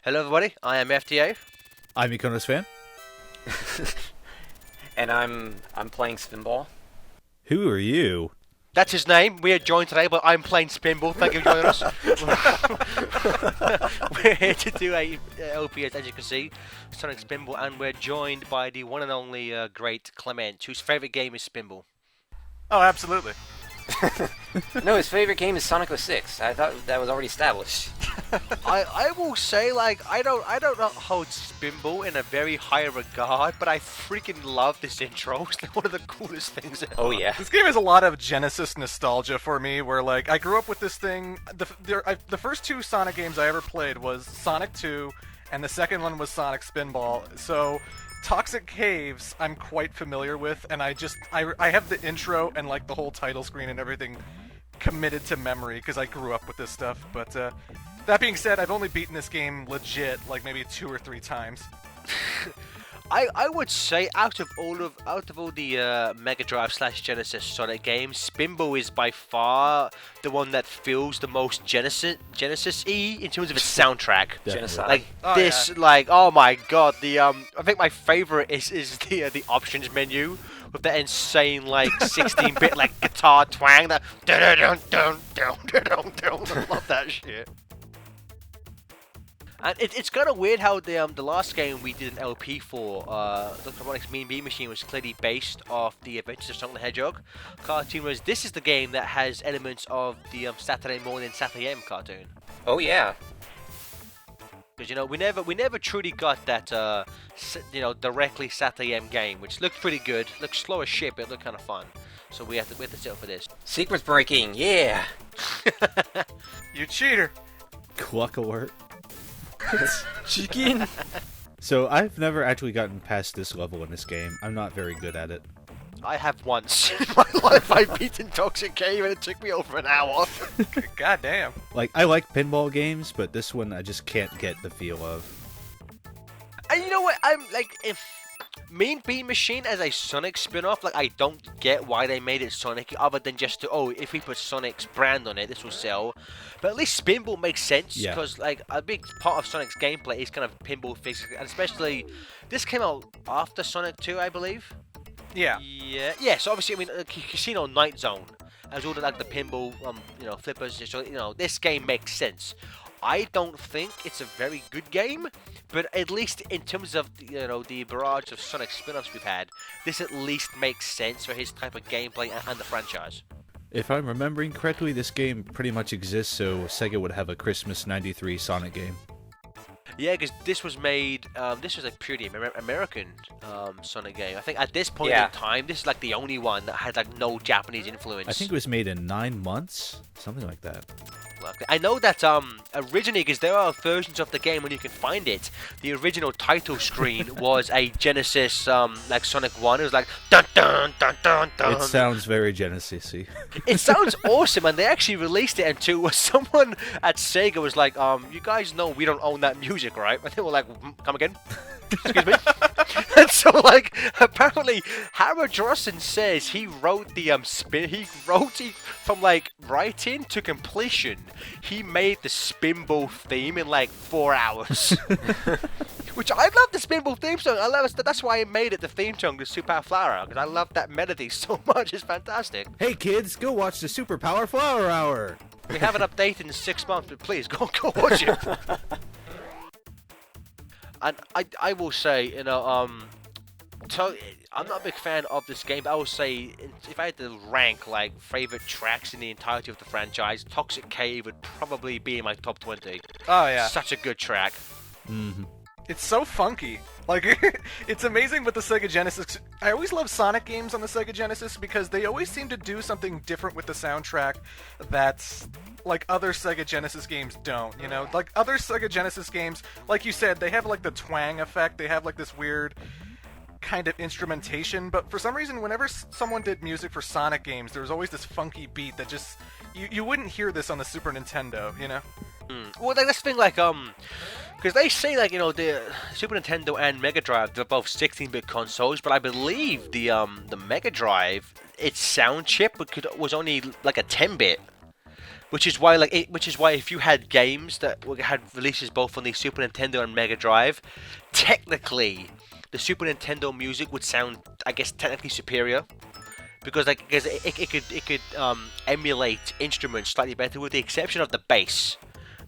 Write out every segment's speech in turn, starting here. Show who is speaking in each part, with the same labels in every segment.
Speaker 1: Hello, everybody. I am FTA.
Speaker 2: I'm Ikonos fan.
Speaker 3: And I'm playing Spinball.
Speaker 2: Who are you?
Speaker 1: That's his name. We are joined today, but I'm playing Spinball. Thank you for joining us. We're here to do a LPS, as you can see, Sonic Spinball, and we're joined by the one and only great Clement, whose favourite game is Spinball.
Speaker 4: Oh, absolutely.
Speaker 3: No, his favorite game is Sonic 06. I thought that was already established.
Speaker 1: I will say, like, I don't hold Spinball in a very high regard, but I freaking love this intro. It's like one of the coolest things ever.
Speaker 3: Oh yeah.
Speaker 4: This game has a lot of Genesis nostalgia for me, where like I grew up with this thing. The first two Sonic games I ever played was Sonic 2, and the second one was Sonic Spinball. So Toxic Caves I'm quite familiar with, and I have the intro and like the whole title screen and everything committed to memory because I grew up with this stuff. But that being said, I've only beaten this game legit like maybe 2 or 3 times.
Speaker 1: I would say out of all the Mega Drive / Genesis Sonic games, Spinball is by far the one that feels the most Genesis-y in terms of its soundtrack.
Speaker 3: Genocide.
Speaker 1: Like
Speaker 4: Oh,
Speaker 1: this,
Speaker 4: yeah.
Speaker 1: like, oh my god, I think my favorite is the options menu with that insane like 16-bit like guitar twang. That dun dun dun dun dun dun. I love that shit. And it's kind of weird how the last game we did an LP for, the Harmonix Mean Bean Machine, was clearly based off the Adventures of Sonic the Hedgehog cartoon, whereas this is the game that has elements of the Saturday morning Saturday AM cartoon.
Speaker 3: Oh yeah.
Speaker 1: Because we never truly got that directly Saturday AM game, which looked pretty good, looked slow as shit, but it looked kind of fun. So we have to settle for this.
Speaker 3: Secrets breaking. Yeah.
Speaker 4: You cheater!
Speaker 2: Cluck alert.
Speaker 3: Chicken.
Speaker 2: So I've never actually gotten past this level in this game. I'm not very good at it.
Speaker 1: I have once in my life. I beat Toxic Cave and it took me over an hour.
Speaker 4: God damn.
Speaker 2: Like, I like pinball games, but this one I just can't get the feel of.
Speaker 1: And you know what? I'm like, if Mean Bean Machine as a Sonic spin-off, like, I don't get why they made it Sonic, other than just if we put Sonic's brand on it, this will sell. But at least Spinball makes sense,
Speaker 2: Yeah.
Speaker 1: because like a big part of Sonic's gameplay is kind of pinball physics, and especially this came out after Sonic 2, I believe.
Speaker 4: Yeah.
Speaker 1: Yeah. So obviously, I mean, Casino Night Zone has all the like the pinball, flippers. So this game makes sense. I don't think it's a very good game, but at least in terms of the barrage of Sonic spin-offs we've had, this at least makes sense for his type of gameplay and the franchise.
Speaker 2: If I'm remembering correctly, this game pretty much exists so Sega would have a Christmas '93 Sonic game.
Speaker 1: Yeah, because this was made. This was a purely American Sonic game. I think at this point
Speaker 3: Yeah.
Speaker 1: in time, this is like the only one that had like no Japanese influence.
Speaker 2: I think it was made in 9 months, something like that.
Speaker 1: I know that originally, because there are versions of the game when you can find it, the original title screen was a Genesis like Sonic 1. It was like dun dun dun dun dun.
Speaker 2: It sounds very Genesis-y.
Speaker 1: It sounds awesome, and they actually released it into someone at Sega was like, you guys know we don't own that music, right? And they were like, come again? Excuse me? And so, like, apparently, Howard Drossen says he wrote the from like writing to completion, he made the Spinball theme in like 4 hours. Which I love the Spinball theme song. I love it. That's why I made it the theme song to Super Flower, because I love that melody so much. It's fantastic.
Speaker 2: Hey kids, go watch the Superpower Flower Hour!
Speaker 1: We haven't updated in 6 months, but please go watch it. And I will say, so I'm not a big fan of this game, but I will say, if I had to rank like favorite tracks in the entirety of the franchise, Toxic Cave would probably be in my top 20.
Speaker 4: Oh yeah.
Speaker 1: Such a good track.
Speaker 2: Mm-hmm.
Speaker 4: It's so funky. Like, it's amazing with the Sega Genesis. I always love Sonic games on the Sega Genesis because they always seem to do something different with the soundtrack that's like other Sega Genesis games don't, you know? Like, other Sega Genesis games, like you said, they have like the twang effect. They have like this weird kind of instrumentation, but for some reason, whenever someone did music for Sonic games, there was always this funky beat that just... You wouldn't hear this on the Super Nintendo, you know?
Speaker 1: Well, like, that's the thing, like, because they say, like, the Super Nintendo and Mega Drive, they're both 16-bit consoles, but I believe the Mega Drive, its sound chip was only, like, a 10-bit. Which is why, which is why if you had games that had releases both on the Super Nintendo and Mega Drive, technically, the Super Nintendo music would sound, I guess, technically superior, because it could emulate instruments slightly better, with the exception of the bass.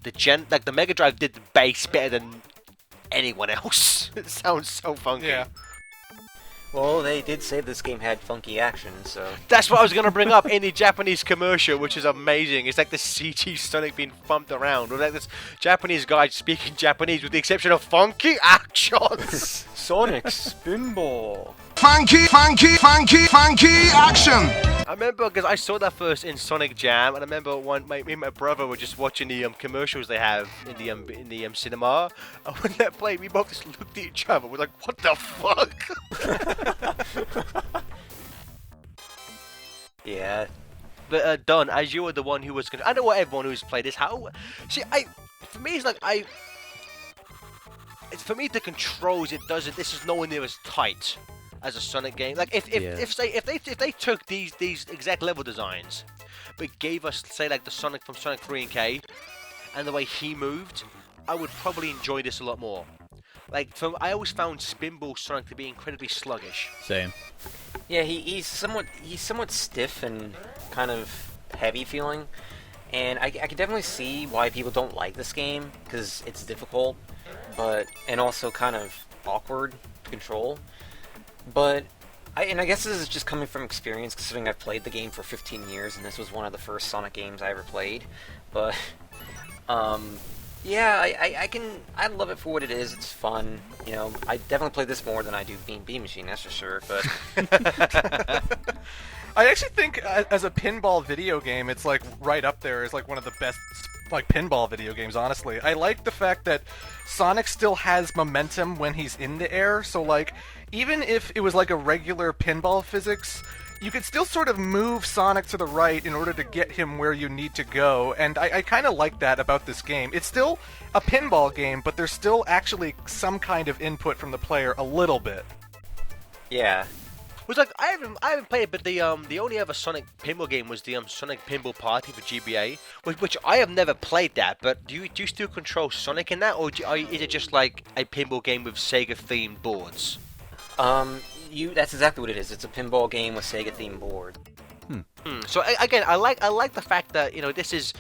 Speaker 1: The Mega Drive did the bass better than anyone else. It sounds so funky.
Speaker 4: Yeah.
Speaker 3: Well, they did say this game had funky action, so...
Speaker 1: That's what I was going to bring up in the Japanese commercial, which is amazing. It's like the CG Sonic being thumped around, or like this Japanese guy speaking Japanese with the exception of funky actions.
Speaker 3: Sonic Spinball!
Speaker 5: Funky, funky, funky, funky action!
Speaker 1: I remember because I saw that first in Sonic Jam, and I remember me and my brother were just watching the commercials they have in the cinema, and when that played, we both just looked at each other. We're like, "What the fuck?"
Speaker 3: Yeah.
Speaker 1: But Don, as you were the one who was I know what everyone who's played is how. See, for me it's like for me the controls it doesn't. This is nowhere near as tight as a Sonic game. Like if they took these exact level designs, but gave us say like the Sonic from Sonic 3 and K, and the way he moved, I would probably enjoy this a lot more. Like I always found Spinball Sonic to be incredibly sluggish.
Speaker 2: Same.
Speaker 3: Yeah, he's somewhat stiff and kind of heavy feeling, and I can definitely see why people don't like this game, because it's difficult, and also kind of awkward to control. But I guess this is just coming from experience, considering I've played the game for 15 years, and this was one of the first Sonic games I ever played. But yeah, I love it for what it is. It's fun. You know, I definitely play this more than I do Beam Machine, that's for sure. But
Speaker 4: I actually think as a pinball video game, it's like right up there as like one of the best like pinball video games, honestly. I like the fact that Sonic still has momentum when he's in the air, so like even if it was like a regular pinball physics, you could still sort of move Sonic to the right in order to get him where you need to go, and I kind of like that about this game. It's still a pinball game, but there's still actually some kind of input from the player a little bit.
Speaker 3: yeah.
Speaker 1: It was like I haven't played it, but the only other Sonic pinball game was the Sonic Pinball Party for GBA, which I have never played that. But do you still control Sonic in that, or is it just like a pinball game with Sega themed boards?
Speaker 3: That's exactly what it is. It's a pinball game with Sega themed board.
Speaker 1: So again, I like the fact that this is.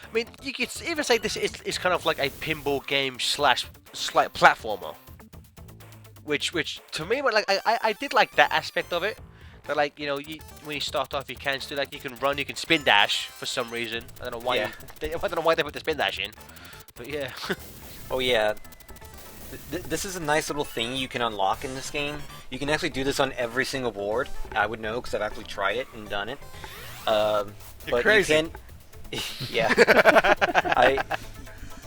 Speaker 1: I mean, you could even say this is kind of like a pinball game / slight platformer. Which to me, like I did like that aspect of it. That like when you start off, you can still you can run, you can spin dash for some reason. I don't know why.
Speaker 3: Yeah.
Speaker 1: I don't know why they put the spin dash in, but yeah.
Speaker 3: Oh yeah. This is a nice little thing you can unlock in this game. You can actually do this on every single board. I would know because I've actually tried it and done it. But
Speaker 4: crazy.
Speaker 3: you can, yeah.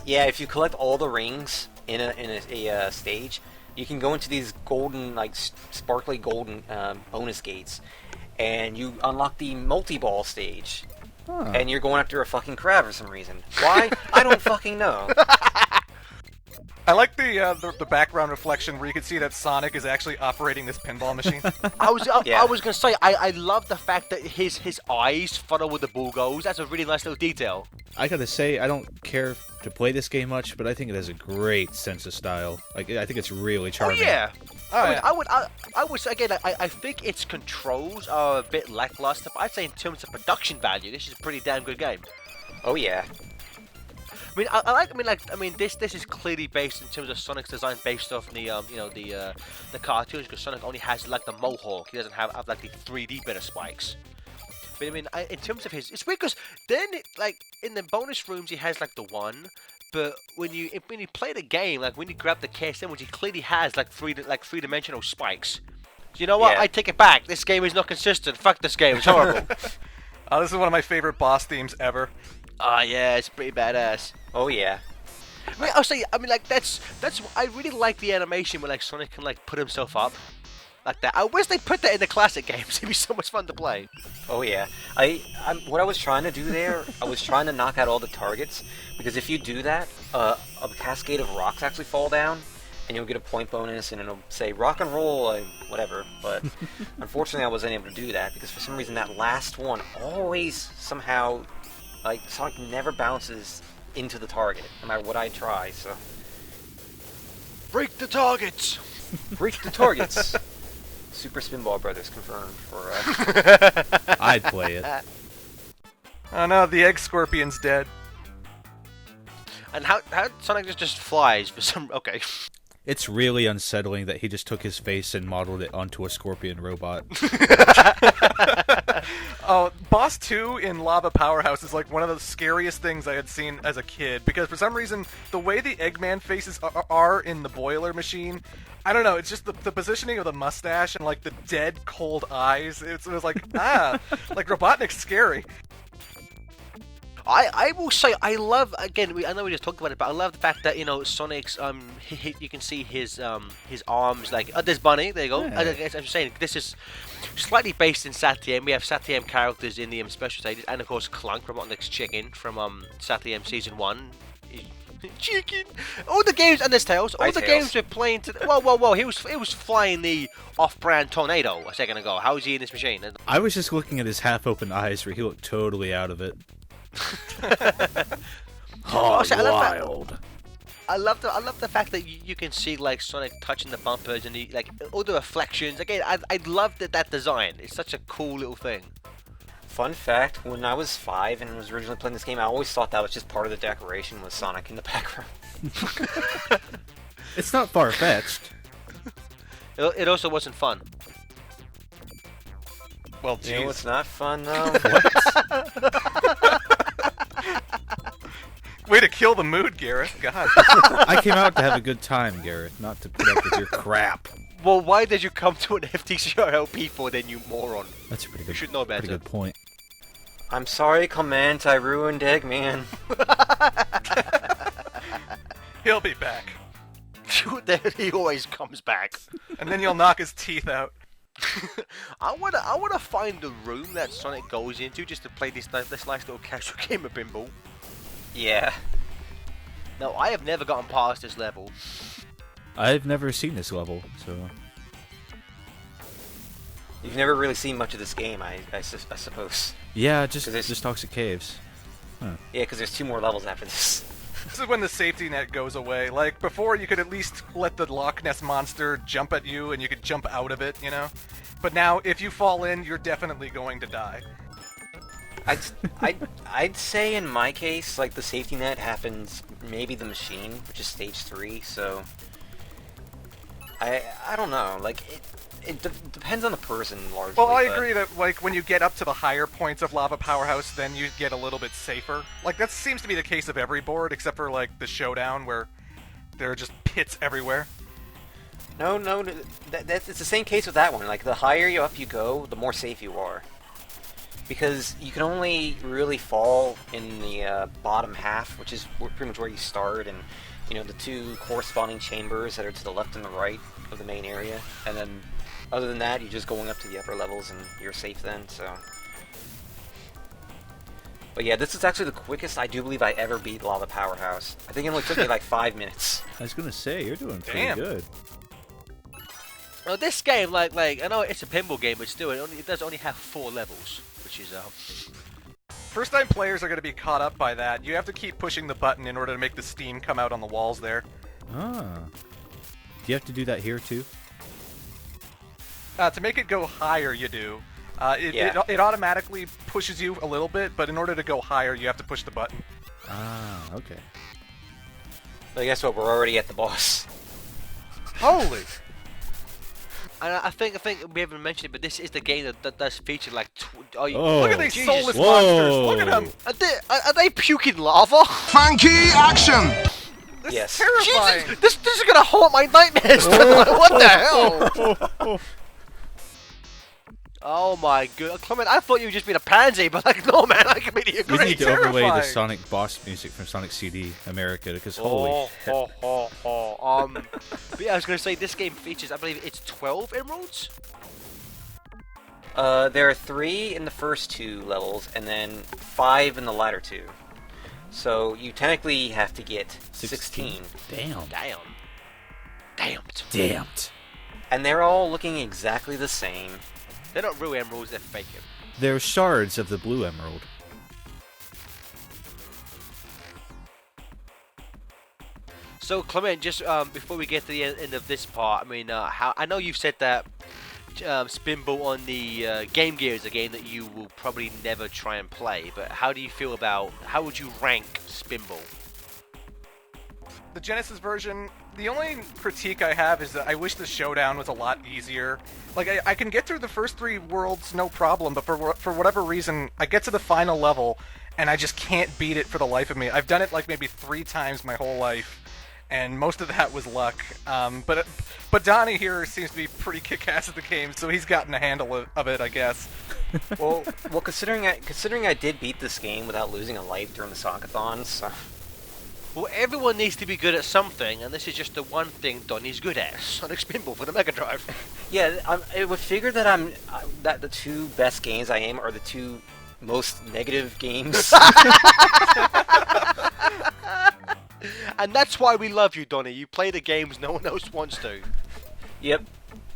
Speaker 3: If you collect all the rings in a stage, you can go into these golden, sparkly golden bonus gates, and you unlock the multi-ball stage.
Speaker 2: Huh.
Speaker 3: And you're going after a fucking crab for some reason. Why? I don't fucking know.
Speaker 4: I like the background reflection where you can see that Sonic is actually operating this pinball machine.
Speaker 1: I was
Speaker 3: Yeah.
Speaker 1: gonna say I love the fact that his eyes follow where the ball goes. That's a really nice little detail.
Speaker 2: I gotta say, I don't care to play this game much, but I think it has a great sense of style. Like, I think it's really
Speaker 1: Oh
Speaker 2: charming.
Speaker 1: yeah.
Speaker 4: yeah.
Speaker 1: I would say again. I think its controls are a bit lackluster, but I'd say in terms of production value, this is a pretty damn good game.
Speaker 3: Oh yeah.
Speaker 1: I mean, this is clearly based in terms of Sonic's design, based off the the cartoons, because Sonic only has like the mohawk. He doesn't have like the 3D bit of spikes. But I mean, in terms of his, it's weird because then in the bonus rooms he has like the one, but when you play the game, like when you grab the KSM, which he clearly has like three-dimensional spikes. So you know what?
Speaker 3: Yeah.
Speaker 1: I take it back. This game is not consistent. Fuck this game. It's horrible.
Speaker 4: This is one of my favorite boss themes ever.
Speaker 1: Yeah, it's pretty badass.
Speaker 3: Oh yeah.
Speaker 1: That's I really like the animation where Sonic can put himself up like that. I wish they put that in the classic games. It'd be so much fun to play.
Speaker 3: Oh yeah. What I was trying to do there, I was trying to knock out all the targets, because if you do that, a cascade of rocks actually fall down, and you'll get a point bonus, and it'll say rock and roll, whatever. But unfortunately, I wasn't able to do that because for some reason that last one always somehow Like, Sonic never bounces into the target, no matter what I try, so...
Speaker 1: Break the targets!
Speaker 3: Break the targets! Super Spinball Brothers confirmed for,
Speaker 2: I'd play it.
Speaker 4: Oh no, the egg scorpion's dead.
Speaker 1: And how Sonic just flies for some... Okay.
Speaker 2: It's really unsettling that he just took his face and modeled it onto a scorpion robot.
Speaker 4: Oh, Boss 2 in Lava Powerhouse is like one of the scariest things I had seen as a kid, because for some reason, the way the Eggman faces are in the boiler machine, I don't know, it's just the positioning of the mustache and like the dead, cold eyes, it was like, like Robotnik's scary.
Speaker 1: I will say I love, again, I know we just talked about it, but I love the fact that, you know, Sonic's you can see his arms, like, there's Bunny, there you go.
Speaker 2: Yeah.
Speaker 1: I'm saying this is slightly based in Satyam. We have Satyam characters in the special stages, and of course Clunk, Robotnik's chicken from Satyam season 1. Chicken. All the games, and there's Tails. All the games we're playing today. Whoa! He was flying the off-brand tornado a second ago. How is he in this machine?
Speaker 2: I was just looking at his half-open eyes where he looked totally out of it.
Speaker 1: Wild. I love the fact that you can see like Sonic touching the bumpers and like all the reflections. Again, I love that design. It's such a cool little thing.
Speaker 3: Fun fact, when I was 5 and was originally playing this game, I always thought that was just part of the decoration with Sonic in the background.
Speaker 2: It's not far-fetched.
Speaker 1: It also wasn't fun.
Speaker 4: Well,
Speaker 3: You know
Speaker 4: jeez.
Speaker 3: what's not fun, though?
Speaker 4: Way to kill the mood, Garrett. God.
Speaker 2: I came out to have a good time, Garrett, not to put up with your crap.
Speaker 1: Well, why did you come to an FTCRLP for then, you moron?
Speaker 2: That's a pretty good,
Speaker 1: You should know better.
Speaker 2: pretty good point.
Speaker 3: I'm sorry, Clement, I ruined Eggman.
Speaker 4: He'll be back.
Speaker 1: He always comes back.
Speaker 4: And then you'll knock his teeth out.
Speaker 1: I wanna find the room that Sonic goes into just to play this nice little casual game of pinball.
Speaker 3: Yeah.
Speaker 1: No, I have never gotten past this level.
Speaker 2: I've never seen this level, so...
Speaker 3: You've never really seen much of this game, I suppose.
Speaker 2: Yeah,
Speaker 3: 'Cause it's-
Speaker 2: just Toxic Caves.
Speaker 3: Yeah, because there's 2 more levels after this.
Speaker 4: This is when the safety net goes away. Like, before you could at least let the Loch Ness Monster jump at you and you could jump out of it, you know? But now, if you fall in, you're definitely going to die.
Speaker 3: I'd say in my case, like, the safety net happens maybe the machine, which is stage 3, so... I don't know, like, it depends on the person, largely.
Speaker 4: Well, I
Speaker 3: but-
Speaker 4: agree that, like, when you get up to the higher points of Lava Powerhouse, then you get a little bit safer. Like, that seems to be the case of every board, except for, like, the Showdown, where there are just pits everywhere.
Speaker 3: No, it's the same case with that one. Like, the higher you up you go, the more safe you are. Because you can only really fall in the bottom half, which is pretty much where you start, and, you know, the 2 corresponding chambers that are to the left and the right of the main area. And then, other than that, you're just going up to the upper levels, and you're safe then, so... But yeah, this is actually the quickest I do believe I ever beat Lava Powerhouse. I think it only took me like 5 minutes.
Speaker 2: I was gonna say, you're doing pretty
Speaker 4: Damn.
Speaker 2: good.
Speaker 1: Now this game, like I know it's a pinball game, but still, it does only have 4 levels, which is
Speaker 4: First-time players are going to be caught up by that. You have to keep pushing the button in order to make the steam come out on the walls there.
Speaker 2: Ah. Do you have to do that here, too?
Speaker 4: To make it go higher, you do. It automatically pushes you a little bit, but in order to go higher, you have to push the button.
Speaker 2: Ah, okay.
Speaker 3: But guess what? We're already at the boss.
Speaker 4: Holy!
Speaker 1: And I think we haven't mentioned it, but this is the game that does feature like.
Speaker 2: Oh,
Speaker 4: Look at these
Speaker 1: Jesus.
Speaker 4: soulless
Speaker 2: Whoa.
Speaker 4: monsters! Look at them!
Speaker 1: Are they puking lava?
Speaker 5: Funky action.
Speaker 4: This
Speaker 3: Yes.
Speaker 4: is terrifying!
Speaker 1: Jesus, this is gonna haunt my nightmares tonight. What the hell? Oh my god, Clement! I thought you were just being a pansy, but like, no, man, I completely
Speaker 2: We
Speaker 1: agree.
Speaker 2: need to overlay the
Speaker 4: terrifying.
Speaker 2: Sonic boss music from Sonic CD America, because holy shit.
Speaker 1: But yeah, I was gonna say this game features, I believe it's 12 emeralds.
Speaker 3: There are 3 in the first 2 levels, and then 5 in the latter 2. So you technically have to get 16.
Speaker 2: Damn.
Speaker 1: Damned.
Speaker 3: And they're all looking exactly the same.
Speaker 1: They're not real emeralds, they're fake.
Speaker 2: They're shards of the blue emerald.
Speaker 1: So Clement, just before we get to the end of this part, I mean, how I know you've said that Spinball on the Game Gear is a game that you will probably never try and play, but how do you feel about, how would you rank Spinball?
Speaker 4: The Genesis version, the only critique I have is that I wish the showdown was a lot easier. Like, I can get through the first 3 worlds no problem, but for whatever reason, I get to the final level, and I just can't beat it for the life of me. I've done it like maybe 3 times my whole life, and most of that was luck. But Donnie here seems to be pretty kick-ass at the game, so he's gotten a handle of it, I guess.
Speaker 3: well, considering I did beat this game without losing a life during the Sockathon, so...
Speaker 1: Well, everyone needs to be good at something, and this is just the one thing Donnie's good at. Sonic Spinball for the Mega Drive.
Speaker 3: Yeah, I would figure that that the 2 best games I am are the 2 most negative games.
Speaker 1: And that's why we love you, Donnie. You play the games no one else wants to.
Speaker 3: Yep,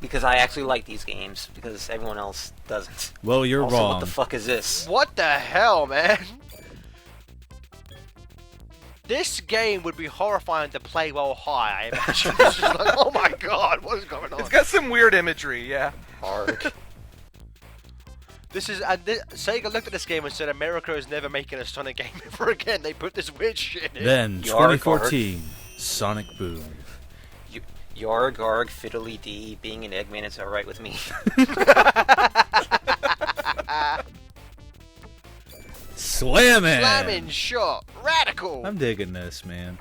Speaker 3: because I actually like these games, because everyone else doesn't.
Speaker 2: Well, you're
Speaker 3: also,
Speaker 2: wrong.
Speaker 3: What the fuck is this?
Speaker 1: What the hell, man? This game would be horrifying to play while high, I imagine. It's just like, oh my god, what is going on?
Speaker 4: It's got some weird imagery, yeah.
Speaker 3: Hard.
Speaker 1: This is, Sega looked at this game and said, America is never making a Sonic game ever again. They put this weird shit in.
Speaker 2: Then,
Speaker 3: Yarg,
Speaker 2: 2014, Sonic Boom.
Speaker 3: Yarg, arg, fiddly dee, being an Eggman is alright with me.
Speaker 2: Slamming!
Speaker 1: Slamming shot, radical.
Speaker 2: I'm digging this, man.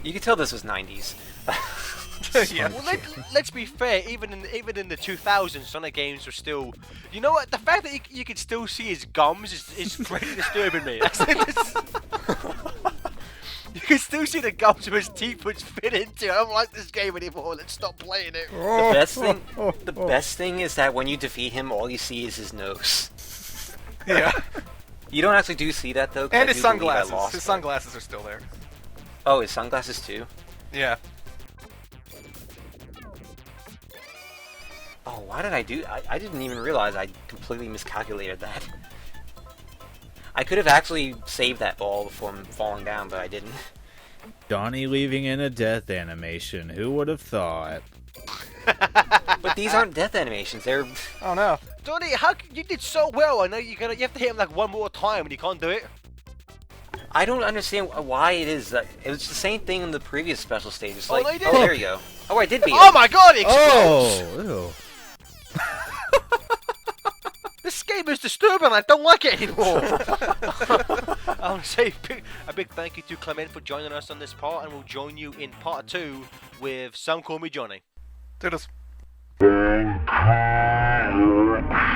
Speaker 3: You could tell this was 90s.
Speaker 4: Yeah.
Speaker 1: Well, let's be fair. Even in the 2000s, Sonic games were still. You know what? The fact that you could still see his gums is pretty disturbing me. You can still see the gums of his teeth which fit into it. I don't like this game anymore. Let's stop playing it.
Speaker 3: The best thing is that when you defeat him, all you see is his nose.
Speaker 4: Yeah.
Speaker 3: You don't actually do see that though. 'Cause
Speaker 4: And
Speaker 3: I
Speaker 4: his
Speaker 3: do believe I
Speaker 4: sunglasses.
Speaker 3: lost
Speaker 4: His
Speaker 3: it.
Speaker 4: sunglasses are still there.
Speaker 3: Oh, his sunglasses too.
Speaker 4: Yeah.
Speaker 3: Oh, why did I do? I didn't even realize I completely miscalculated that. I could have actually saved that ball before falling down, but I didn't.
Speaker 2: Donnie leaving in a death animation. Who would have thought?
Speaker 3: But these aren't death animations. They're.
Speaker 4: Oh no.
Speaker 1: Donnie, you did so well. I know you have to hit him like one more time and you can't do it.
Speaker 3: I don't understand why it is that it was the same thing in the previous special stage. It's like,
Speaker 1: no, you
Speaker 3: oh,
Speaker 1: didn't.
Speaker 3: there you go. Oh, I did beat
Speaker 1: Oh
Speaker 3: it.
Speaker 1: my god, he explodes.
Speaker 2: Oh! Ew.
Speaker 1: This game is disturbing. I don't like it anymore. I want to say a big thank you to Clement for joining us on this part, and we'll join you in part 2 with Some Call Me Johnny.
Speaker 4: Dude, it's...
Speaker 5: Vampire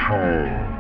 Speaker 5: Show.